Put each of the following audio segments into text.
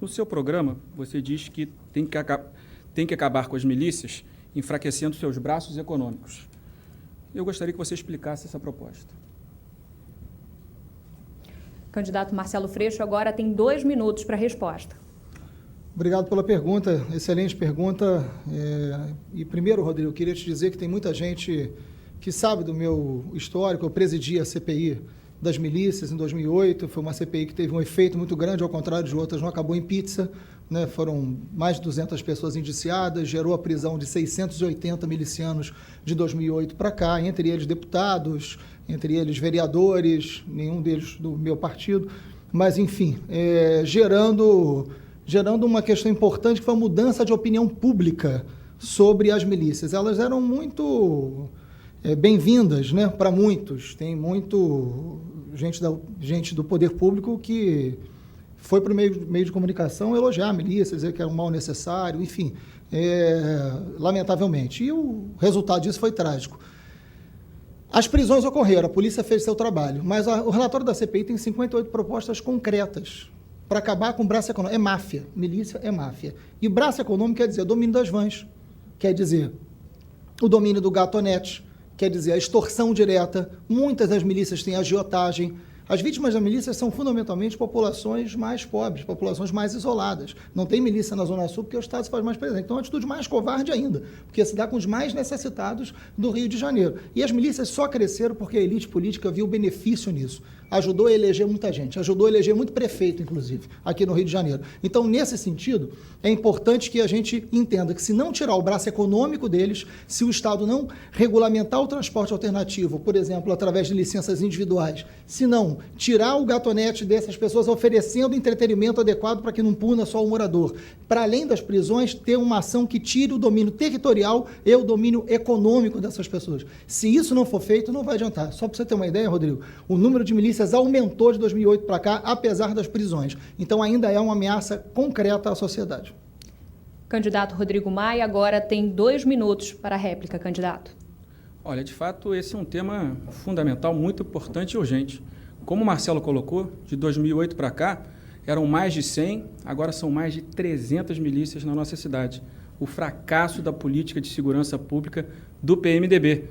No seu programa, você diz que tem que acabar com as milícias, enfraquecendo seus braços econômicos. Eu gostaria que você explicasse essa proposta. Candidato Marcelo Freixo agora tem 2 minutos para a resposta. Obrigado pela pergunta, excelente pergunta. E primeiro, Rodrigo, eu queria te dizer que tem muita gente que sabe do meu histórico. Eu presidi a CPI das milícias em 2008, foi uma CPI que teve um efeito muito grande, ao contrário de outras, não acabou em pizza, né? Foram mais de 200 pessoas indiciadas, gerou a prisão de 680 milicianos de 2008 para cá, entre eles deputados, entre eles vereadores, nenhum deles do meu partido, mas, enfim, gerando uma questão importante, que foi a mudança de opinião pública sobre as milícias. Elas eram muito bem-vindas, né, para muitos. Tem muito gente do poder público que foi para o meio de comunicação elogiar a milícia, dizer que era um mal necessário, enfim, lamentavelmente. E o resultado disso foi trágico. As prisões ocorreram, a polícia fez seu trabalho, mas o relatório da CPI tem 58 propostas concretas para acabar com o braço econômico. É máfia, milícia é máfia. E braço econômico quer dizer o domínio das vans, quer dizer o domínio do gatonete, quer dizer a extorsão direta. Muitas das milícias têm agiotagem. As vítimas da milícia são fundamentalmente populações mais pobres, populações mais isoladas. Não tem milícia na Zona Sul porque o Estado se faz mais presente. Então, é uma atitude mais covarde ainda, porque se dá com os mais necessitados do Rio de Janeiro. E as milícias só cresceram porque a elite política viu benefício nisso. Ajudou a eleger muita gente, ajudou a eleger muito prefeito, inclusive, aqui no Rio de Janeiro. Então, nesse sentido, é importante que a gente entenda que, se não tirar o braço econômico deles, se o Estado não regulamentar o transporte alternativo, por exemplo, através de licenças individuais, se não tirar o gatonete dessas pessoas, oferecendo entretenimento adequado para que não puna só o morador, para além das prisões, ter uma ação que tire o domínio territorial e o domínio econômico dessas pessoas. Se isso não for feito, não vai adiantar. Só para você ter uma ideia, Rodrigo, o número de milícias aumentou de 2008 para cá, apesar das prisões. Então, ainda é uma ameaça concreta à sociedade. Candidato Rodrigo Maia agora tem 2 minutos para a réplica, candidato. Olha, de fato, esse é um tema fundamental, muito importante e urgente. Como o Marcelo colocou, de 2008 para cá, eram mais de 100, agora são mais de 300 milícias na nossa cidade. O fracasso da política de segurança pública do PMDB,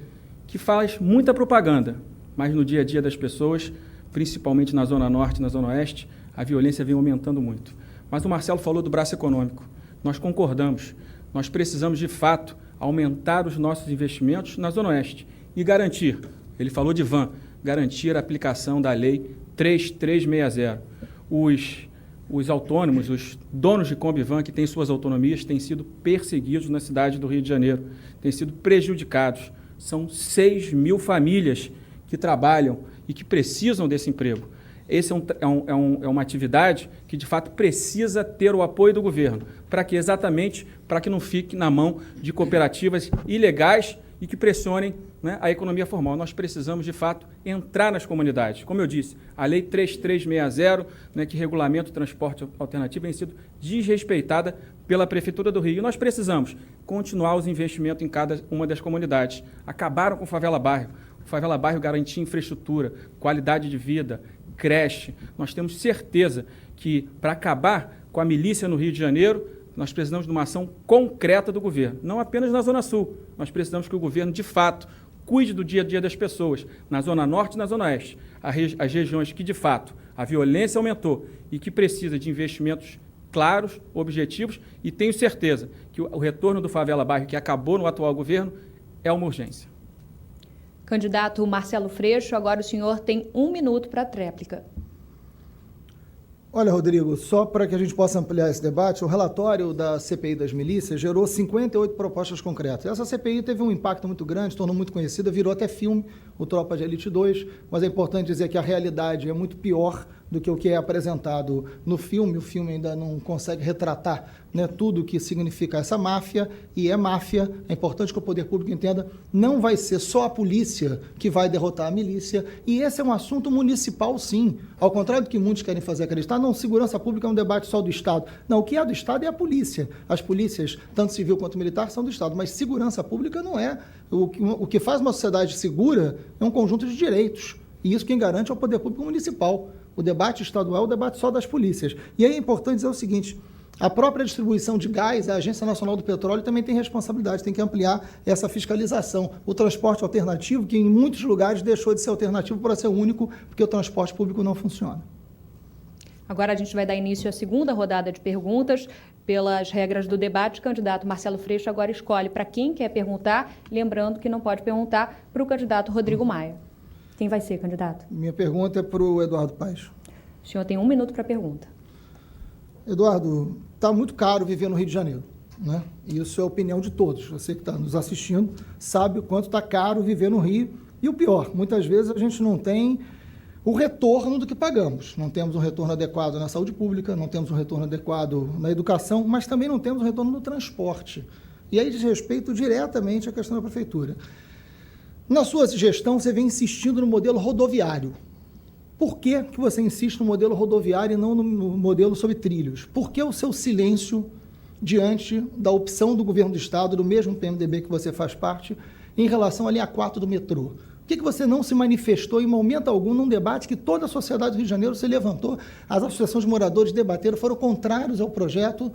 que faz muita propaganda, mas no dia a dia das pessoas, principalmente na Zona Norte e na Zona Oeste, a violência vem aumentando muito. Mas o Marcelo falou do braço econômico. Nós concordamos. Nós precisamos, de fato, aumentar os nossos investimentos na Zona Oeste e garantir, ele falou de van, garantir a aplicação da Lei 3360. Os autônomos, os donos de Kombi Van que têm suas autonomias, têm sido perseguidos na cidade do Rio de Janeiro, têm sido prejudicados. São 6 mil famílias que trabalham e que precisam desse emprego. Essa é uma atividade que, de fato, precisa ter o apoio do governo, para que não fique na mão de cooperativas ilegais e que pressionem, né, a economia formal. Nós precisamos, de fato, entrar nas comunidades. Como eu disse, a Lei 3360, né, que regulamenta o transporte alternativo, tem sido desrespeitada pela Prefeitura do Rio. E nós precisamos continuar os investimentos em cada uma das comunidades. Acabaram com o Favela Bairro. O Favela Bairro garantia infraestrutura, qualidade de vida, creche. Nós temos certeza que, para acabar com a milícia no Rio de Janeiro, nós precisamos de uma ação concreta do governo, não apenas na Zona Sul. Nós precisamos que o governo, de fato, cuide do dia a dia das pessoas, na Zona Norte e na Zona Oeste. As regiões que, de fato, a violência aumentou e que precisa de investimentos claros, objetivos, e tenho certeza que o retorno do Favela Bairro, que acabou no atual governo, é uma urgência. Candidato Marcelo Freixo, agora o senhor tem 1 minuto para a tréplica. Olha, Rodrigo, só para que a gente possa ampliar esse debate, o relatório da CPI das milícias gerou 58 propostas concretas. Essa CPI teve um impacto muito grande, tornou muito conhecida, virou até filme, o Tropa de Elite 2, mas é importante dizer que a realidade é muito pior do que o que é apresentado no filme. O filme ainda não consegue retratar, né, tudo o que significa essa máfia, e é máfia. É importante que o poder público entenda, não vai ser só a polícia que vai derrotar a milícia, e esse é um assunto municipal, sim. Ao contrário do que muitos querem fazer acreditar, não, segurança pública é um debate só do Estado. Não, o que é do Estado é a polícia. As polícias, tanto civil quanto militar, são do Estado, mas segurança pública não é. O que faz uma sociedade segura é um conjunto de direitos. E isso quem garante é o poder público municipal. O debate estadual é o debate só das polícias. E aí é importante dizer o seguinte, a própria distribuição de gás, a Agência Nacional do Petróleo também tem responsabilidade, tem que ampliar essa fiscalização. O transporte alternativo, que em muitos lugares deixou de ser alternativo para ser único, porque o transporte público não funciona. Agora a gente vai dar início à segunda rodada de perguntas. Pelas regras do debate, o candidato Marcelo Freixo agora escolhe para quem quer perguntar, lembrando que não pode perguntar para o candidato Rodrigo Maia. Quem vai ser, candidato? Minha pergunta é para o Eduardo Paes. O senhor tem 1 minuto para a pergunta. Eduardo, está muito caro viver no Rio de Janeiro, né? Isso é a opinião de todos. Você que está nos assistindo sabe o quanto está caro viver no Rio. E o pior, muitas vezes a gente não tem o retorno do que pagamos. Não temos um retorno adequado na saúde pública, não temos um retorno adequado na educação, mas também não temos um retorno no transporte. E aí diz respeito diretamente à questão da prefeitura. Na sua gestão, você vem insistindo no modelo rodoviário. Por que você insiste no modelo rodoviário e não no modelo sobre trilhos? Por que o seu silêncio diante da opção do governo do Estado, do mesmo PMDB que você faz parte, em relação à linha 4 do metrô? Por que você não se manifestou em momento algum num debate que toda a sociedade do Rio de Janeiro se levantou, as associações de moradores debateram, foram contrários ao projeto?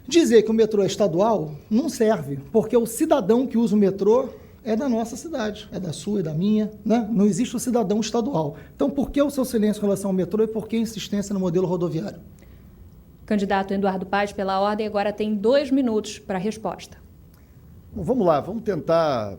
Dizer que o metrô é estadual não serve, porque o cidadão que usa o metrô é da nossa cidade, é da sua e da minha, né? Não existe o cidadão estadual. Então, por que o seu silêncio em relação ao metrô e por que a insistência no modelo rodoviário? Candidato Eduardo Paes, pela ordem, agora tem 2 minutos para a resposta. Bom, vamos lá, vamos tentar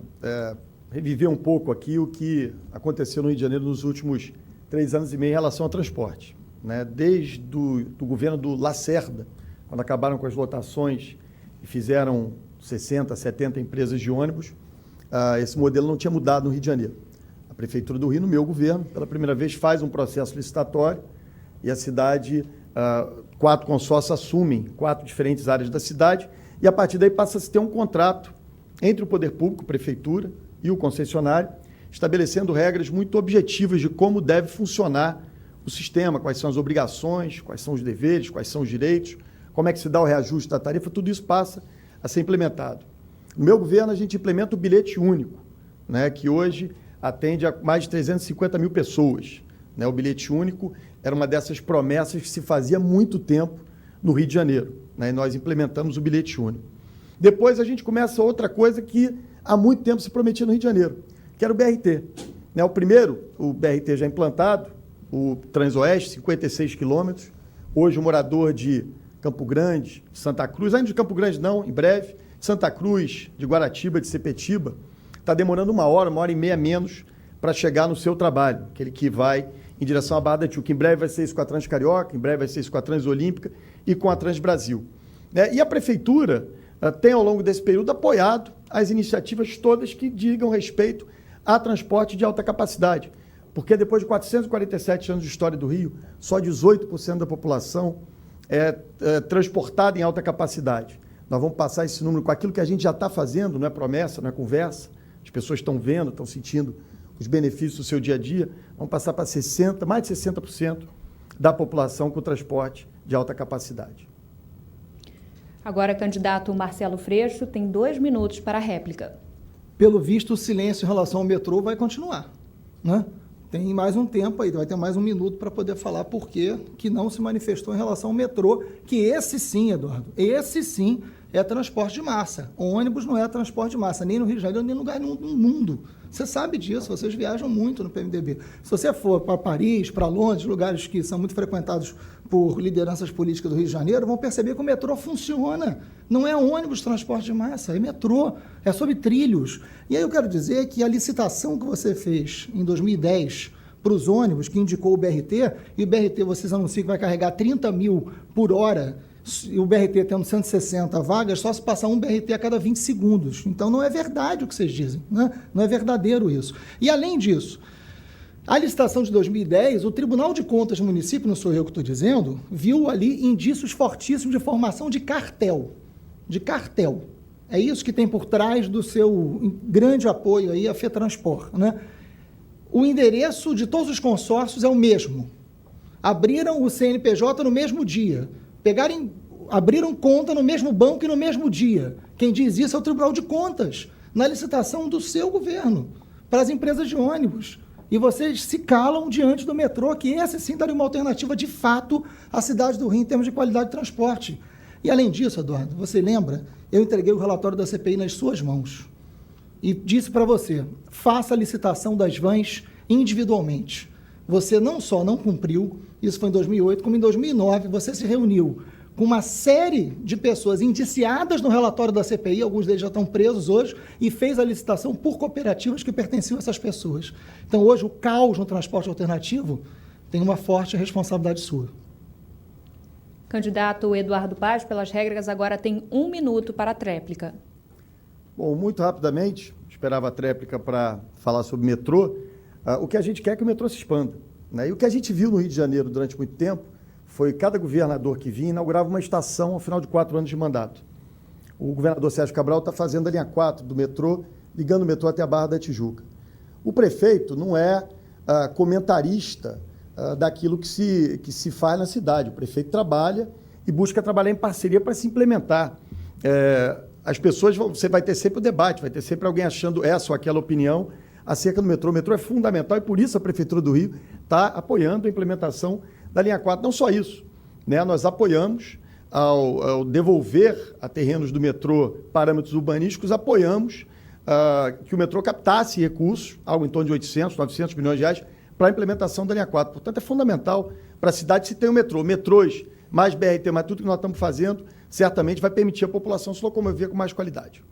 reviver um pouco aqui o que aconteceu no Rio de Janeiro nos últimos 3 anos e meio em relação ao transporte, né? Desde do governo do Lacerda, quando acabaram com as lotações e fizeram 60, 70 empresas de ônibus, esse modelo não tinha mudado no Rio de Janeiro. A Prefeitura do Rio, no meu governo, pela primeira vez faz um processo licitatório e a cidade, 4 consórcios assumem 4 diferentes áreas da cidade e a partir daí passa a se ter um contrato entre o poder público, Prefeitura e o concessionário, estabelecendo regras muito objetivas de como deve funcionar o sistema, quais são as obrigações, quais são os deveres, quais são os direitos, como é que se dá o reajuste da tarifa, tudo isso passa a ser implementado. No meu governo, a gente implementa o bilhete único, né, que hoje atende a mais de 350 mil pessoas. Né? O bilhete único era uma dessas promessas que se fazia há muito tempo no Rio de Janeiro, né? E nós implementamos o bilhete único. Depois a gente começa outra coisa que há muito tempo se prometia no Rio de Janeiro, que era o BRT. Né? O primeiro, o BRT já implantado, o Transoeste, 56 quilômetros. Hoje o morador de Campo Grande, Santa Cruz, ainda de Campo Grande não, em breve, Santa Cruz, de Guaratiba, de Sepetiba, está demorando 1 hora, 1h30 menos para chegar no seu trabalho, aquele que vai em direção à Barra da Tijuca. Em breve vai ser isso com a Transcarioca, em breve vai ser isso com a Transolímpica e com a Transbrasil. E a Prefeitura tem, ao longo desse período, apoiado as iniciativas todas que digam respeito a transporte de alta capacidade, porque depois de 447 anos de história do Rio, só 18% da população é transportada em alta capacidade. Nós vamos passar esse número com aquilo que a gente já está fazendo, não é promessa, não é conversa. As pessoas estão vendo, estão sentindo os benefícios do seu dia a dia. Vamos passar para mais de 60% da população com transporte de alta capacidade. Agora, candidato Marcelo Freixo tem 2 minutos para a réplica. Pelo visto, o silêncio em relação ao metrô vai continuar, né? Tem mais um tempo aí, vai ter mais 1 minuto para poder falar por que não se manifestou em relação ao metrô, que esse sim, Eduardo, esse sim é transporte de massa. O ônibus não é transporte de massa, nem no Rio de Janeiro, nem em lugar nenhum do mundo. Você sabe disso, vocês viajam muito no PMDB. Se você for para Paris, para Londres, lugares que são muito frequentados por lideranças políticas do Rio de Janeiro, vão perceber que o metrô funciona. Não é ônibus transporte de massa, é metrô, é sobre trilhos. E aí eu quero dizer que a licitação que você fez em 2010 para os ônibus, que indicou o BRT, e o BRT vocês anunciam que vai carregar 30 mil por hora, e o BRT tendo 160 vagas, só se passar um BRT a cada 20 segundos. Então não é verdade o que vocês dizem, né? Não é verdadeiro isso. E além disso, a licitação de 2010, o Tribunal de Contas do município, não sou eu que estou dizendo, viu ali indícios fortíssimos de formação de cartel. De cartel. É isso que tem por trás do seu grande apoio aí à FETransport, né? O endereço de todos os consórcios é o mesmo. Abriram o CNPJ no mesmo dia. Abriram conta no mesmo banco e no mesmo dia. Quem diz isso é o Tribunal de Contas, na licitação do seu governo, para as empresas de ônibus. E vocês se calam diante do metrô, que esse sim daria uma alternativa de fato à cidade do Rio em termos de qualidade de transporte. E além disso, Eduardo, você lembra? Eu entreguei o relatório da CPI nas suas mãos e disse para você, faça a licitação das vans individualmente. Você não só não cumpriu, isso foi em 2008, como em 2009 você se reuniu com uma série de pessoas indiciadas no relatório da CPI, alguns deles já estão presos hoje, e fez a licitação por cooperativas que pertenciam a essas pessoas. Então, hoje, o caos no transporte alternativo tem uma forte responsabilidade sua. Candidato Eduardo Paz, pelas regras, agora tem 1 minuto para a tréplica. Bom, muito rapidamente, esperava a tréplica para falar sobre metrô. O que a gente quer é que o metrô se expanda, né? E o que a gente viu no Rio de Janeiro durante muito tempo foi cada governador que vinha inaugurava uma estação ao final de 4 anos de mandato. O governador Sérgio Cabral está fazendo a linha 4 do metrô, ligando o metrô até a Barra da Tijuca. O prefeito não é comentarista daquilo que se faz na cidade. O prefeito trabalha e busca trabalhar em parceria para se implementar. As pessoas, você vai ter sempre o debate, vai ter sempre alguém achando essa ou aquela opinião acerca do metrô. O metrô é fundamental e por isso a Prefeitura do Rio está apoiando a implementação da linha 4. Não só isso, né? Nós apoiamos, ao devolver a terrenos do metrô parâmetros urbanísticos, apoiamos que o metrô captasse recursos, algo em torno de 800, 900 milhões de reais, para a implementação da linha 4. Portanto, é fundamental para a cidade se ter um metrô. Metrôs, mais BRT, mais tudo que nós estamos fazendo, certamente vai permitir a população se locomover com mais qualidade.